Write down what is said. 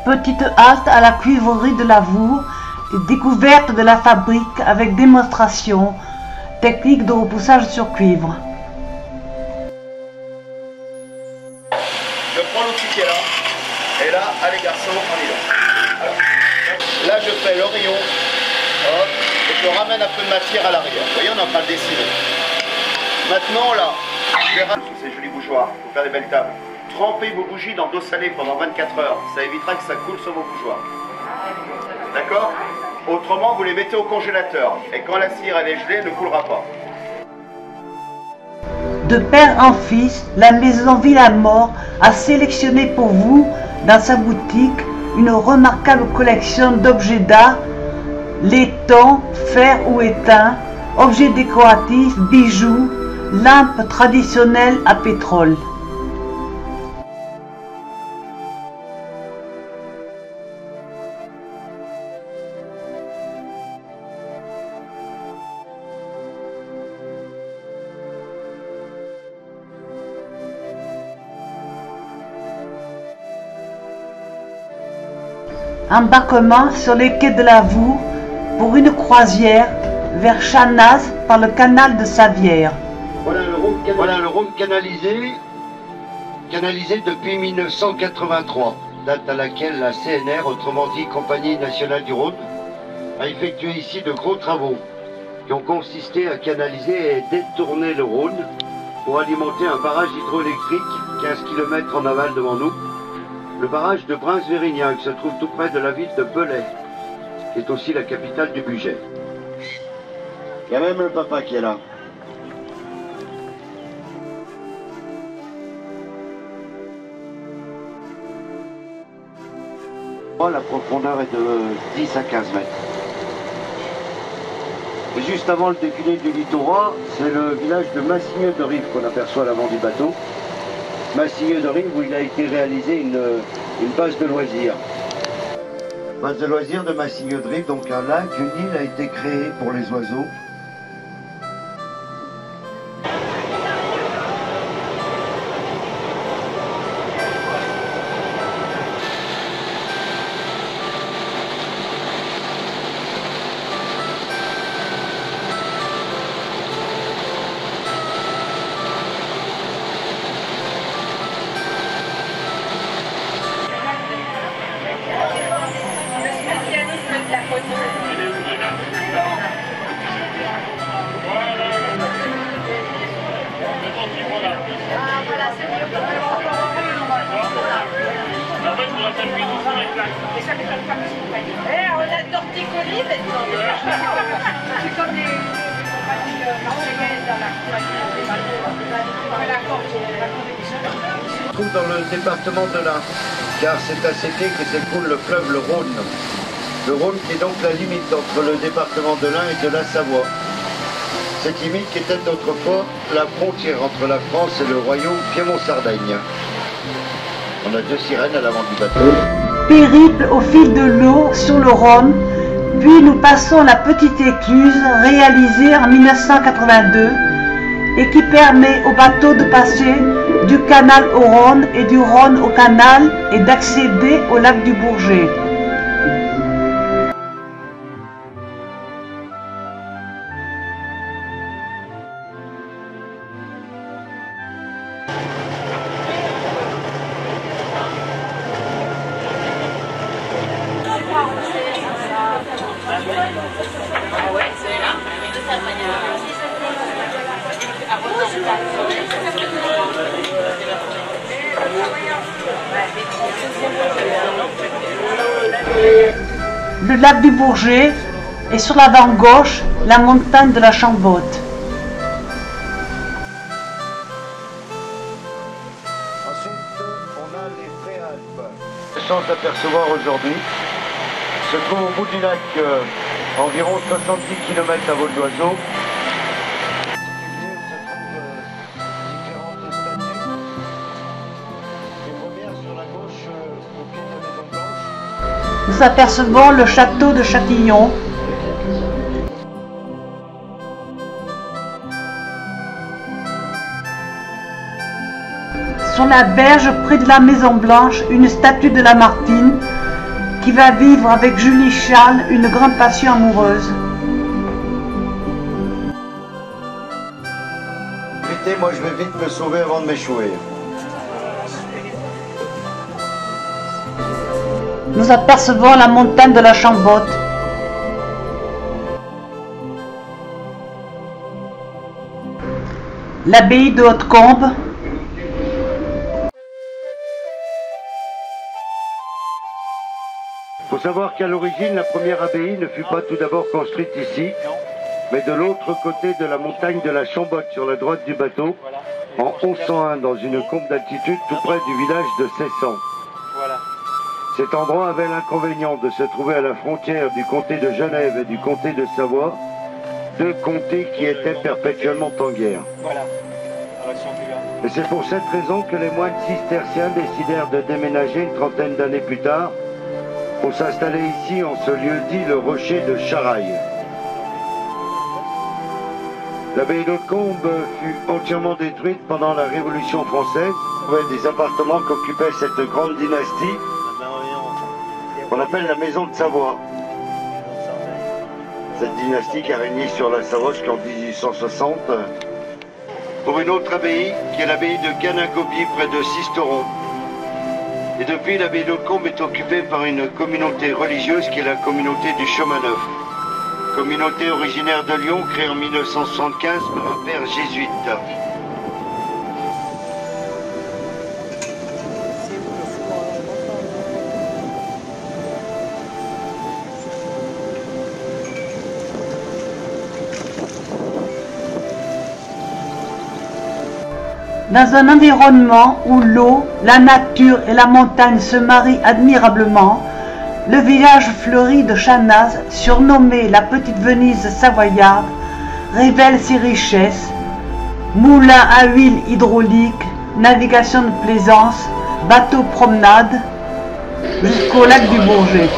Petite halte à la cuivrerie de Lavour et découverte de la fabrique avec démonstration technique de repoussage sur cuivre. Je prends l'outil qui est là, et là, allez garçons, on y va. Alors, là je fais le rayon, hop, et je ramène un peu de matière à l'arrière. Vous voyez, on est en train de dessiner. Maintenant là, je vais rajouter ces jolis bougeoirs pour faire des belles tables. Trempez vos bougies dans d'eau salée pendant 24 heures, ça évitera que ça coule sur vos bougeoirs. D'accord? Autrement, vous les mettez au congélateur, et quand la cire elle est gelée, elle ne coulera pas. De père en fils, la maison Villamort a sélectionné pour vous, dans sa boutique, une remarquable collection d'objets d'art, laiton, fer ou étain, objets décoratifs, bijoux, lampes traditionnelles à pétrole. Embarquement sur les quais de Lavour pour une croisière vers Chanaz par le canal de Savière. Voilà le Rhône canalisé depuis 1983, date à laquelle la CNR, autrement dit Compagnie Nationale du Rhône, a effectué ici de gros travaux qui ont consisté à canaliser et détourner le Rhône pour alimenter un barrage hydroélectrique 15 km en aval devant nous. Le barrage de Bruns-Vérignac se trouve tout près de la ville de Belay, qui est aussi la capitale du Bugey. Il y a même le papa qui est là. La profondeur est de 10 à 15 mètres. Et juste avant le défilé du littoral, c'est le village de Massigneux-de-Rive qu'on aperçoit à l'avant du bateau. Massigneux-de-Rive où il a été réalisé une base de loisirs. Base de loisirs de Massigneux-de-Rive, donc un lac, une île a été créée pour les oiseaux. On a torticolis maintenant. C'est comme les compagnies marseillaises dans la On se trouve dans le département de l'Ain, car c'est à cet quai que s'écoule le fleuve le Rhône. Le Rhône qui est donc la limite entre le département de l'Ain et de la Savoie. Cette limite qui était autrefois la frontière entre la France et le royaume Piémont-Sardaigne. On a deux sirènes à l'avant du bateau. Périple au fil de l'eau sur le Rhône, puis nous passons la petite écluse réalisée en 1982 et qui permet aux bateaux de passer du canal au Rhône et du Rhône au canal et d'accéder au lac du Bourget. Le lac du Bourget et sur l'avant gauche, la montagne de la Chambotte. Ensuite, on a les Préalpes. Sans apercevoir aujourd'hui, se trouve au bout du lac environ 70 km à vol d'oiseau. Nous apercevons le château de Châtillon. Sur la berge, près de la Maison Blanche, une statue de Lamartine qui va vivre avec Julie Charles une grande passion amoureuse. Évitez, moi je vais vite me sauver avant de m'échouer. Nous apercevons la montagne de la Chambotte. L'abbaye de Hautecombe. Il faut savoir qu'à l'origine, la première abbaye ne fut pas tout d'abord construite ici, mais de l'autre côté de la montagne de la Chambotte, sur la droite du bateau, en 1101, dans une combe d'altitude tout près du village de Cessan. Voilà. Cet endroit avait l'inconvénient de se trouver à la frontière du comté de Genève et du comté de Savoie, deux comtés qui étaient perpétuellement en guerre. Voilà. Et c'est pour cette raison que les moines cisterciens décidèrent de déménager une trentaine d'années plus tard pour s'installer ici en ce lieu dit le Rocher de Charaille. L'abbaye d'Hautecombe fut entièrement détruite pendant la Révolution française. Il y avait des appartements qu'occupait cette grande dynastie qu'on appelle la Maison de Savoie. Cette dynastie qui a régné sur la Savoie jusqu'en 1860. Pour une autre abbaye, qui est l'abbaye de Ganagobies près de Sisteron. Et depuis, l'abbaye d'Hautecombe est occupée par une communauté religieuse qui est la communauté du Chemin Neuf. Communauté originaire de Lyon, créée en 1975 par un père jésuite. Dans un environnement où l'eau, la nature et la montagne se marient admirablement, le village fleuri de Chanaz, surnommé la Petite Venise savoyarde, révèle ses richesses: moulins à huile hydraulique, navigation de plaisance, bateaux promenade, jusqu'au lac du Bourget.